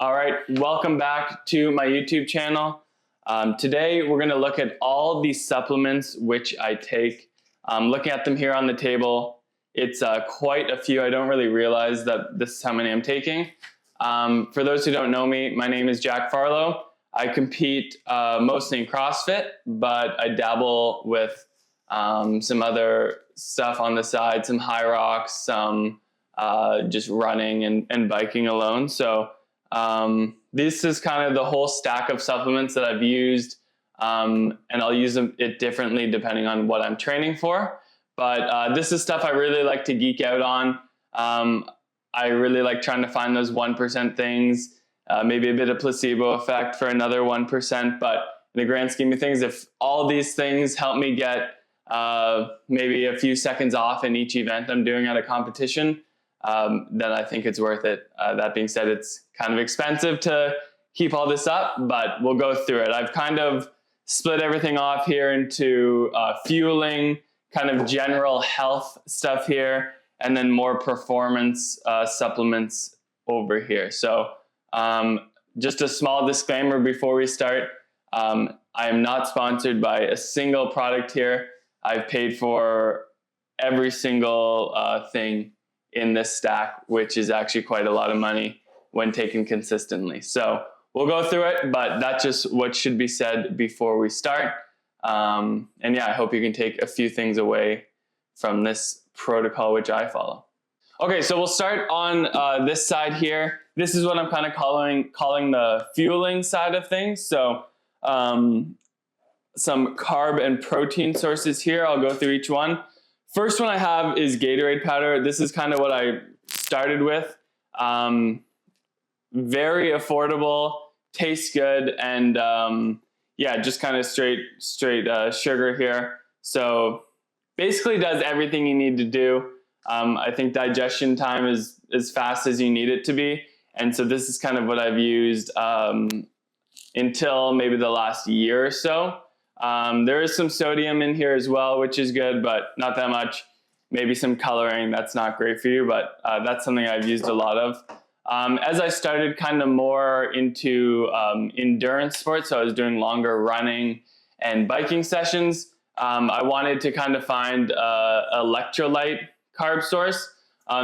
All right, welcome back to my YouTube channel. Today we're going to look at all the supplements which I take. Looking at them here on the table, it's quite a few. I don't really realize that this is how many I'm taking. For those who don't know me, my name is Jack Farlow. I compete mostly in CrossFit, but I dabble with some other stuff on the side, some high rocks, some just running and biking alone. So this is kind of the whole stack of supplements that I've used, and I'll use it differently depending on what I'm training for. But this is stuff I really like to geek out on. I really like trying to find those 1% things, maybe a bit of placebo effect for another 1%. But in the grand scheme of things, if all these things help me get maybe a few seconds off in each event I'm doing at a competition, then I think it's worth it. That being said, it's kind of expensive to keep all this up, but we'll go through it. I've kind of split everything off here into fueling, kind of general health stuff here, and then more performance supplements over here. So just a small disclaimer before we start. I am not sponsored by a single product here. I've paid for every single thing in this stack, which is actually quite a lot of money when taken consistently. So we'll go through it, but that's just what should be said before we start. And yeah, I hope you can take a few things away from this protocol, which I follow. Okay, so we'll start on this side here. This is what I'm kind of calling the fueling side of things. So some carb and protein sources here. I'll go through each one. First one I have is Gatorade powder. This is kind of what I started with. Very affordable, tastes good, and yeah, just kind of straight sugar here. So basically does everything you need to do. I think digestion time is as fast as you need it to be. And so this is kind of what I've used until maybe the last year or so. There is some sodium in here as well, which is good, but not that much. Maybe some coloring, that's not great for you, but that's something I've used a lot of. As I started kind of more into endurance sports, so I was doing longer running and biking sessions, I wanted to kind of find electrolyte carb source.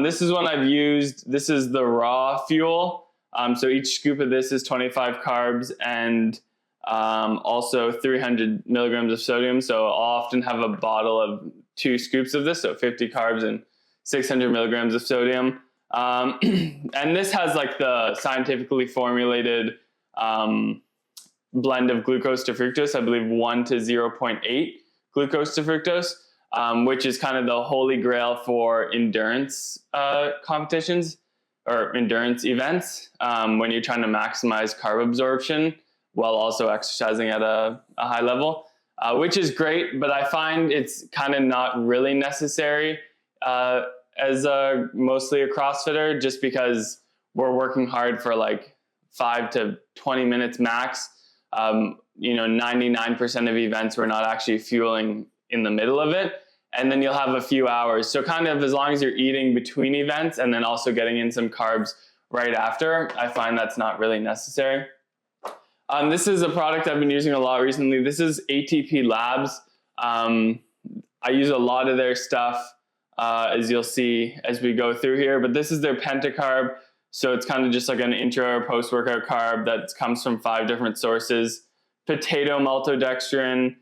This is one I've used. This is the raw fuel. So each scoop of this is 25 carbs and also 300 milligrams of sodium. So I'll often have a bottle of 2 scoops of this, so 50 carbs and 600 milligrams of sodium. And this has like the scientifically formulated blend of glucose to fructose, I believe 1 to 0.8 glucose to fructose, which is kind of the holy grail for endurance competitions or endurance events, when you're trying to maximize carb absorption while also exercising at a high level, which is great, but I find it's kind of not really necessary as mostly a CrossFitter, just because we're working hard for like 5 to 20 minutes max. 99% of events we're not actually fueling in the middle of it, and then you'll have a few hours. So kind of as long as you're eating between events and then also getting in some carbs right after, I find that's not really necessary. This is a product I've been using a lot recently. This is ATP Labs. I use a lot of their stuff, as you'll see as we go through here, but this is their pentacarb. So it's kind of just like an intra or post-workout carb that comes from 5 different sources: potato maltodextrin,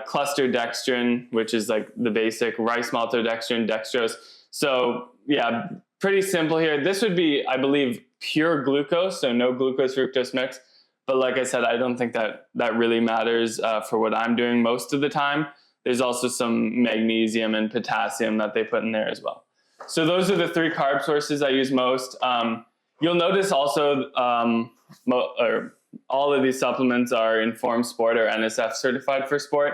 cluster dextrin, which is like the basic, rice maltodextrin, dextrose. So yeah, pretty simple here. This would be, I believe, pure glucose, so no glucose fructose mix. But like I said, I don't think that really matters for what I'm doing most of the time. There's also some magnesium and potassium that they put in there as well. So those are the 3 carb sources I use most. You'll notice also all of these supplements are Informed Sport or NSF certified for sport,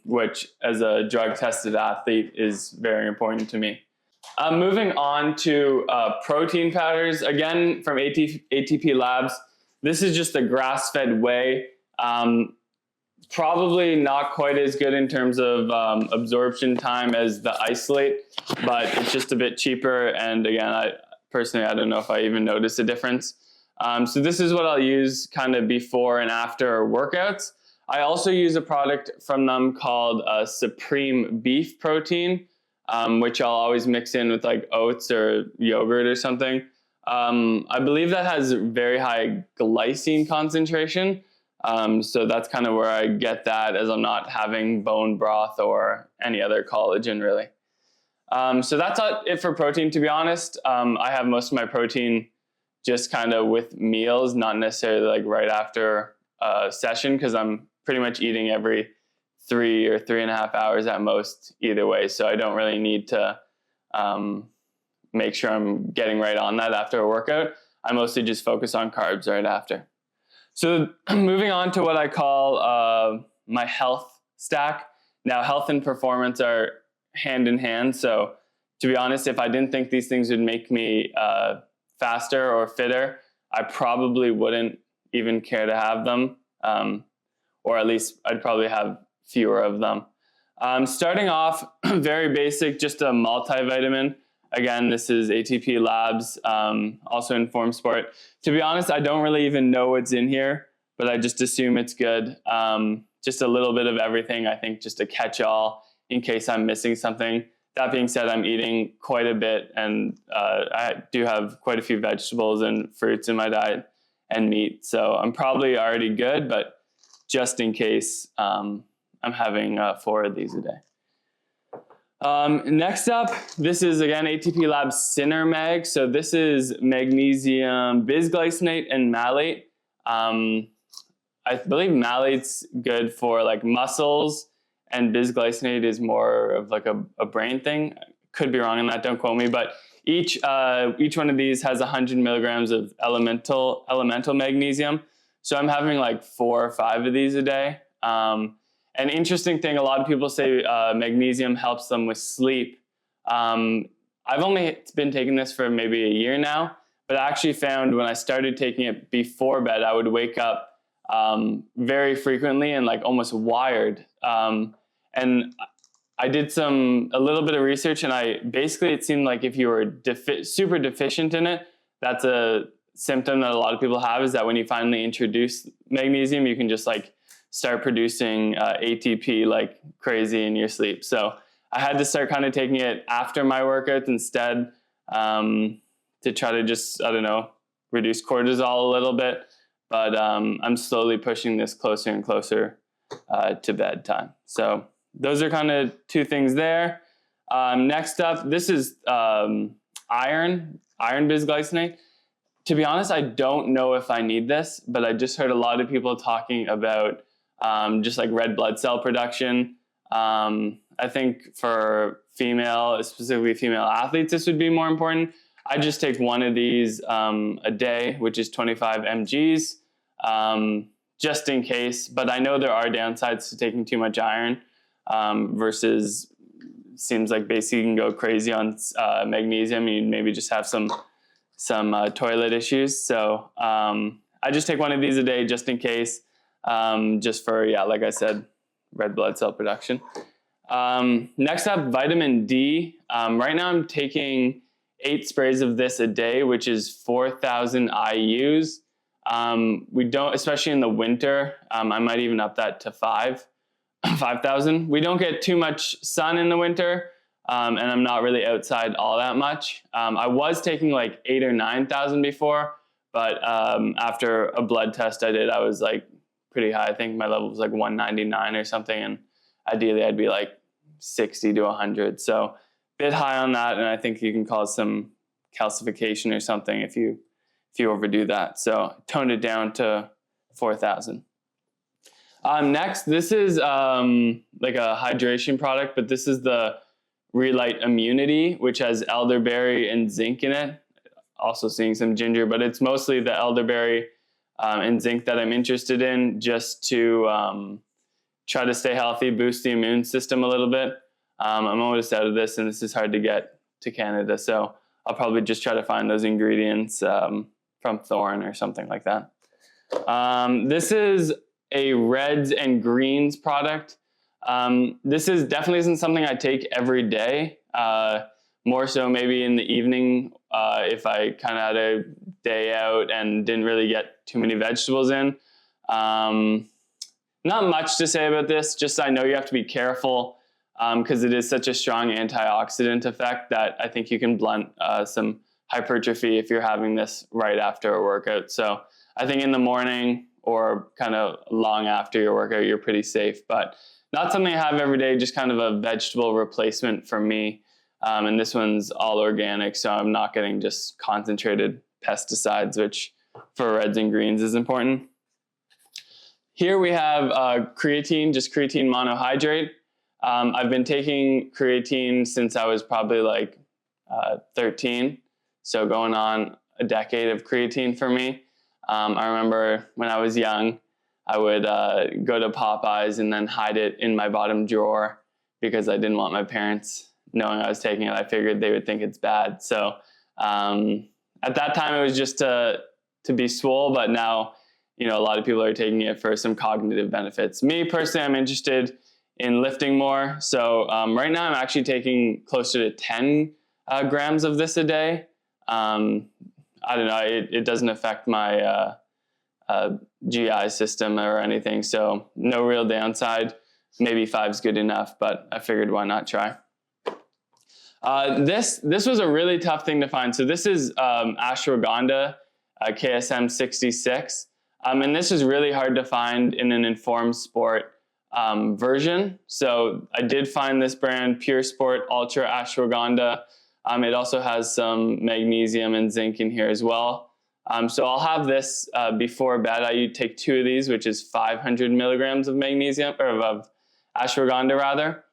which as a drug tested athlete is very important to me. Moving on to protein powders, again from ATP Labs. This is just the grass-fed whey. Probably not quite as good in terms of absorption time as the isolate, but it's just a bit cheaper. And again, I don't know if I even noticed a difference. So this is what I'll use kind of before and after workouts. I also use a product from them called Supreme Beef Protein, which I'll always mix in with like oats or yogurt or something. I believe that has very high glycine concentration. So that's kind of where I get that, as I'm not having bone broth or any other collagen really. So that's it for protein, to be honest. I have most of my protein just kind of with meals, not necessarily like right after a session, because I'm pretty much eating every 3 or 3.5 hours at most either way. So I don't really need to make sure I'm getting right on that after a workout. I mostly just focus on carbs right after. So moving on to what I call my health stack. Now, health and performance are hand in hand. So to be honest, if I didn't think these things would make me faster or fitter, I probably wouldn't even care to have them. Or at least I'd probably have fewer of them. Starting off, very basic, just a multivitamin. Again, this is ATP Labs, also Inform Sport. To be honest, I don't really even know what's in here, but I just assume it's good. Just a little bit of everything, I think, just a catch-all in case I'm missing something. That being said, I'm eating quite a bit, and I do have quite a few vegetables and fruits in my diet and meat. So I'm probably already good, but just in case, I'm having 4 of these a day. Next up, this is again ATP Labs Sinner Mag. So this is magnesium bisglycinate and malate. I believe malate's good for like muscles, and bisglycinate is more of like a brain thing. Could be wrong on that, don't quote me, but each one of these has 100 milligrams of elemental magnesium. So I'm having like 4 or 5 of these a day. An interesting thing, a lot of people say magnesium helps them with sleep. I've only been taking this for maybe a year now, but I actually found when I started taking it before bed, I would wake up very frequently and like almost wired. And I did a little bit of research, and it seemed like if you were super deficient in it, that's a symptom that a lot of people have, is that when you finally introduce magnesium, you can just like start producing ATP like crazy in your sleep. So I had to start kind of taking it after my workouts instead, to try to just, I don't know, reduce cortisol a little bit. But I'm slowly pushing this closer and closer to bedtime. So those are kind of 2 things there. Next up, this is iron bisglycinate. To be honest, I don't know if I need this, but I just heard a lot of people talking about just like red blood cell production. I think for specifically female athletes, this would be more important. I just take 1 of these a day, which is 25 mgs, just in case. But I know there are downsides to taking too much iron, versus seems like basically you can go crazy on magnesium. You maybe just have some toilet issues. So I just take 1 of these a day just in case, just for, like I said, red blood cell production. Next up, vitamin D. Right now I'm taking 8 sprays of this a day, which is 4,000 IUs. We don't, especially in the winter, I might even up that to 5,000. We don't get too much sun in the winter, and I'm not really outside all that much. I was taking like 8,000 or 9,000 before, but after a blood test I did, I was like pretty high. I think my level was like 199 or something, and ideally I'd be like 60 to 100. So a bit high on that, and I think you can cause some calcification or something if you overdo that. So toned it down to 4,000. Next, this is like a hydration product, but this is the Relight Immunity, which has elderberry and zinc in it. Also seeing some ginger, but it's mostly the elderberry and zinc that I'm interested in, just to try to stay healthy, boost the immune system a little bit. I'm almost out of this, and this is hard to get to Canada, so I'll probably just try to find those ingredients from Thorne or something like that. This is a reds and greens product. This definitely isn't something I take every day. More so maybe in the evening, if I kind of had a day out and didn't really get too many vegetables in. Not much to say about this, just I know you have to be careful because it is such a strong antioxidant effect that I think you can blunt some hypertrophy if you're having this right after a workout. So I think in the morning or kind of long after your workout, you're pretty safe, but not something I have every day, just kind of a vegetable replacement for me. And this one's all organic, so I'm not getting just concentrated pesticides, which for reds and greens is important. Here we have creatine, just creatine monohydrate. I've been taking creatine since I was probably like 13, so going on a decade of creatine for me. I remember when I was young, I would go to Popeyes and then hide it in my bottom drawer because I didn't want my parents knowing I was taking it. I figured they would think it's bad. So at that time, it was just to be swole, but now, you know, a lot of people are taking it for some cognitive benefits. Me personally, I'm interested in lifting more. So right now I'm actually taking closer to 10 grams of this a day. I don't know, it doesn't affect my GI system or anything. So no real downside. Maybe 5's good enough, but I figured why not try. This was a really tough thing to find. So this is ashwagandha, KSM 66. And this is really hard to find in an Informed Sport version. So I did find this brand, Pure Sport Ultra Ashwagandha. It also has some magnesium and zinc in here as well. So I'll have this before bed. I take 2 of these, which is 500 milligrams of magnesium, or of ashwagandha rather.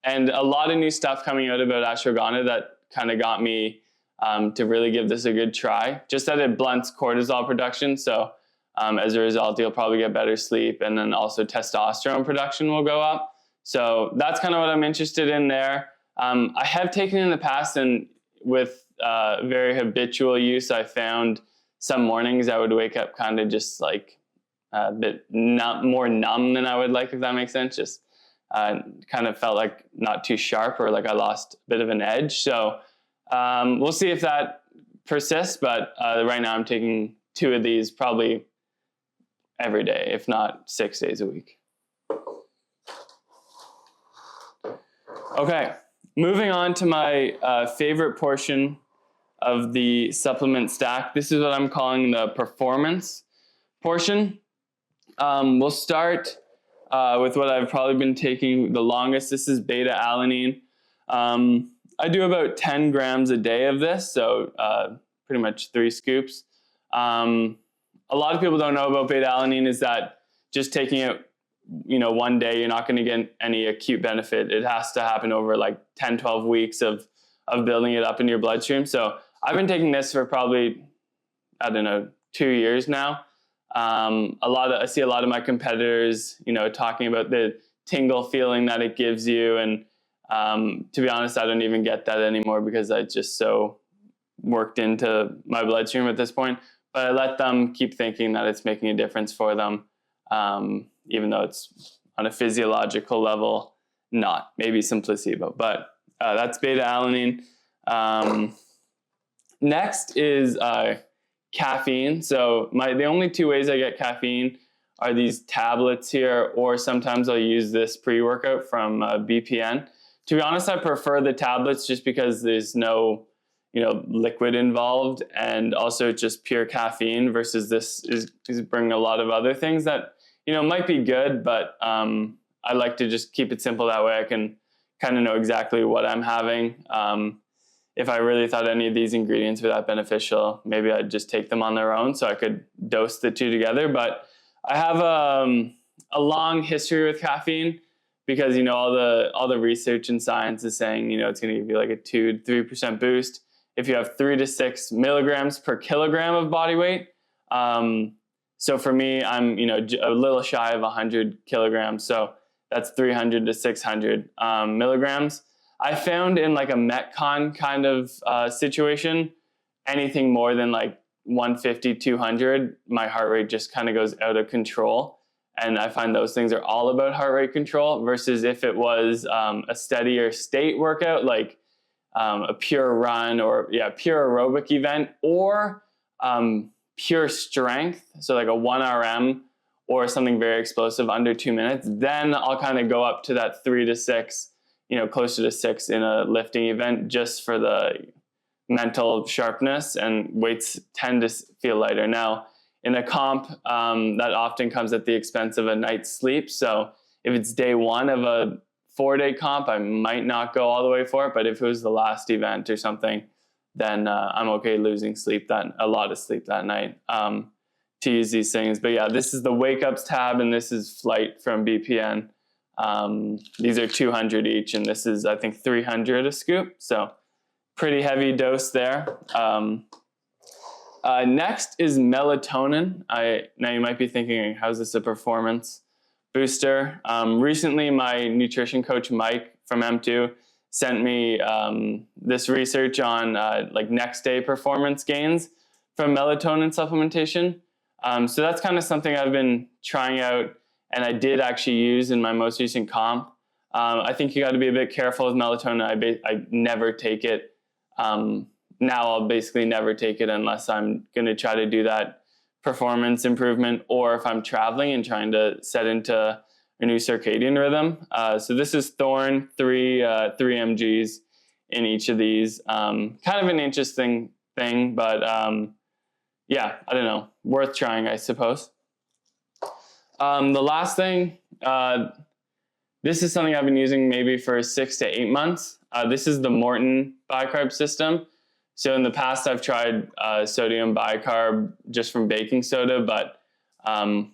And a lot of new stuff coming out about ashwagandha that kind of got me to really give this a good try. Just that it blunts cortisol production. So as a result, you'll probably get better sleep, and then also testosterone production will go up. So that's kind of what I'm interested in there. I have taken it in the past, and with very habitual use, I found some mornings I would wake up kind of just like a bit more numb than I would like, if that makes sense. Just kind of felt like not too sharp, or like I lost a bit of an edge. So we'll see if that persists, but right now I'm taking 2 of these probably every day, if not 6 days a week. Okay, moving on to my favorite portion of the supplement stack. This is what I'm calling the performance portion. We'll start with what I've probably been taking the longest. This is beta-alanine. I do about 10 grams a day of this, so pretty much 3 scoops. A lot of people don't know about beta-alanine is that just taking it, you know, one day, you're not going to get any acute benefit. It has to happen over like 10, 12 weeks of building it up in your bloodstream. So I've been taking this for probably, I don't know, 2 years now. I see a lot of my competitors, you know, talking about the tingle feeling that it gives you. And to be honest, I don't even get that anymore because I just so worked into my bloodstream at this point. But I let them keep thinking that it's making a difference for them, even though it's on a physiological level, not. Maybe some placebo, but that's beta-alanine. Next is caffeine. So the only 2 ways I get caffeine are these tablets here, or sometimes I'll use this pre-workout from BPN. To be honest, I prefer the tablets just because there's no, you know, liquid involved, and also just pure caffeine versus this is bringing a lot of other things that, you know, might be good, but I like to just keep it simple that way. I can kind of know exactly what I'm having. If I really thought any of these ingredients were that beneficial, maybe I'd just take them on their own so I could dose the 2 together. But I have a long history with caffeine because, you know, all the research and science is saying, you know, it's going to give you like a 2 to 3% boost if you have 3 to 6 milligrams per kilogram of body weight. So for me, I'm, you know, a little shy of 100 kilograms. So that's 300 to 600 milligrams. I found in like a Metcon kind of situation, anything more than like 150, 200, my heart rate just kind of goes out of control. And I find those things are all about heart rate control versus if it was a steadier state workout, like a pure run or pure aerobic event, or pure strength, so like a 1 RM or something very explosive under 2 minutes, then I'll kind of go up to that 3 to 6, closer to 6 in a lifting event, just for the mental sharpness, and weights tend to feel lighter. Now, in a comp, that often comes at the expense of a night's sleep. So if it's day 1 of a 4-day comp, I might not go all the way for it. But if it was the last event or something, then I'm okay losing a lot of sleep that night to use these things. But yeah, this is the wake ups tab, and this is flight from BPN. These are 200 each, and this is, I think, 300 a scoop. So pretty heavy dose there. Next is melatonin. Now you might be thinking, how's this a performance booster? Recently, my nutrition coach, Mike from M2, sent me this research on like next day performance gains from melatonin supplementation. So that's kind of something I've been trying out, and I did actually use in my most recent comp. I think you got to be a bit careful with melatonin. I never take it. Now I'll basically never take it unless I'm going to try to do that performance improvement, or if I'm traveling and trying to set into a new circadian rhythm. So this is Thorne, 3 mgs in each of these. Kind of an interesting thing, but yeah, I don't know, worth trying, I suppose. The last thing, this is something I've been using maybe for 6 to 8 months. This is the Morton bicarb system. So in the past, I've tried sodium bicarb just from baking soda, but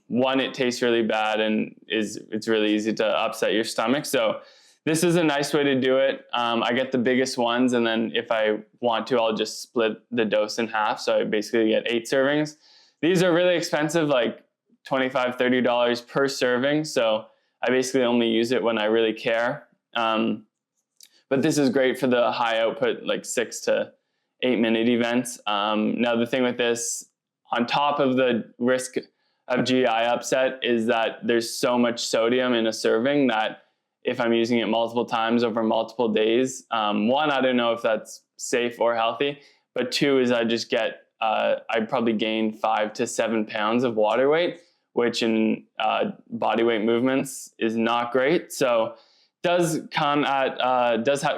one, it tastes really bad, and it's really easy to upset your stomach. So this is a nice way to do it. I get the biggest ones, and then if I want to, I'll just split the dose in half. So I basically get 8 servings. These are really expensive, like $25, $30 per serving. So I basically only use it when I really care. But this is great for the high output, like 6 to 8 minute events. Now the thing with this, on top of the risk of GI upset, is that there's so much sodium in a serving that if I'm using it multiple times over multiple days, one, I don't know if that's safe or healthy, but 2 is I just get, I probably gain 5 to 7 pounds of water weight, which in body weight movements is not great. So does come at,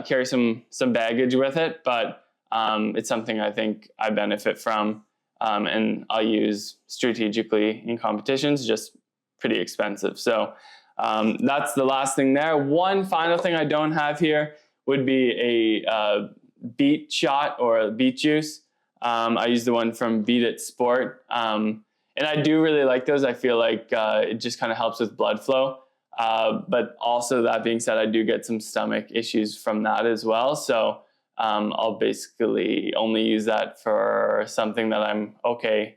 carry some baggage with it, but it's something I think I benefit from, and I'll use strategically in competitions, just pretty expensive. So that's the last thing there. One final thing I don't have here would be a beet shot or a beet juice. I use the one from Beat It Sport. And I do really like those. I feel like it just kind of helps with blood flow. But also, that being said, I do get some stomach issues from that as well. So I'll basically only use that for something that I'm okay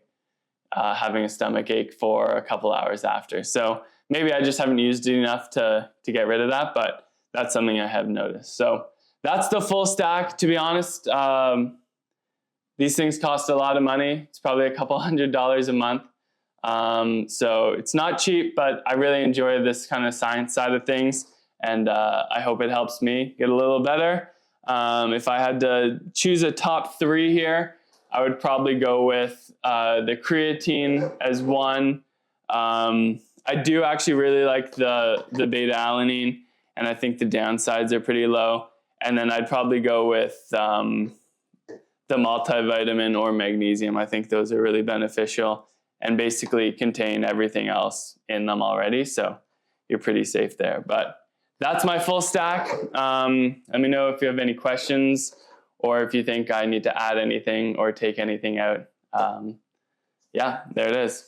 having a stomach ache for a couple hours after. So maybe I just haven't used it enough to get rid of that, but that's something I have noticed. So that's the full stack. To be honest, these things cost a lot of money. It's probably a couple $100s a month. So it's not cheap, but I really enjoy this kind of science side of things. And I hope it helps me get a little better. If I had to choose a top 3 here, I would probably go with the creatine as one. I do actually really like the beta alanine, and I think the downsides are pretty low. And then I'd probably go with the multivitamin or magnesium. I think those are really beneficial and basically contain everything else in them already. So you're pretty safe there. But that's my full stack. Let me know if you have any questions or if you think I need to add anything or take anything out. Yeah, there it is.